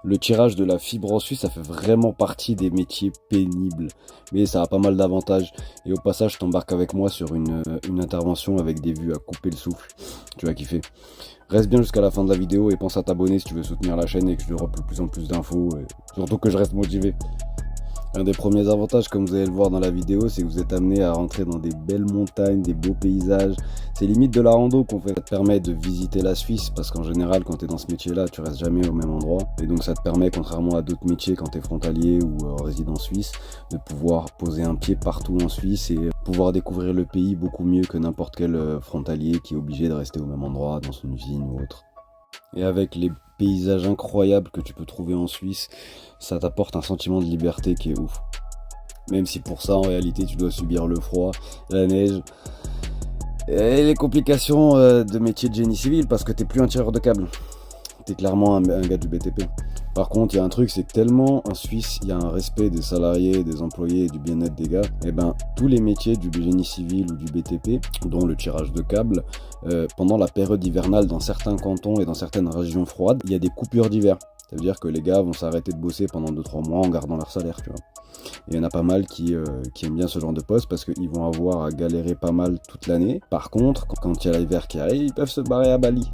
Le tirage de la fibre en Suisse, ça fait vraiment partie des métiers pénibles. Mais ça a pas mal d'avantages. Et au passage, je t'embarque avec moi sur une intervention avec des vues à couper le souffle. Tu vas kiffer. Reste bien jusqu'à la fin de la vidéo et pense à t'abonner si tu veux soutenir la chaîne et que je développe de plus en plus d'infos. Et surtout que je reste motivé. Un des premiers avantages, comme vous allez le voir dans la vidéo, c'est que vous êtes amené à rentrer dans des belles montagnes, des beaux paysages. C'est limite de la rando qu'on fait. Ça te permet de visiter la Suisse, parce qu'en général, quand tu es dans ce métier-là, tu restes jamais au même endroit. Et donc ça te permet, contrairement à d'autres métiers, quand tu es frontalier ou résident suisse, de pouvoir poser un pied partout en Suisse et pouvoir découvrir le pays beaucoup mieux que n'importe quel frontalier qui est obligé de rester au même endroit, dans son usine ou autre. Et avec les paysages incroyables que tu peux trouver en Suisse, ça t'apporte un sentiment de liberté qui est ouf. Même si pour ça, en réalité, tu dois subir le froid, la neige et les complications de métier de génie civil parce que t'es plus un tireur de câble. T'es clairement un gars du BTP. Par contre, il y a un truc, c'est que tellement en Suisse, il y a un respect des salariés, des employés et du bien-être des gars, et ben tous les métiers du génie civil ou du BTP, dont le tirage de câbles, pendant la période hivernale, dans certains cantons et dans certaines régions froides, il y a des coupures d'hiver. Ça veut dire que les gars vont s'arrêter de bosser pendant 2-3 mois en gardant leur salaire, tu vois. Et il y en a pas mal qui aiment bien ce genre de poste parce qu'ils vont avoir à galérer pas mal toute l'année. Par contre, quand il y a l'hiver qui arrive, ils peuvent se barrer à Bali.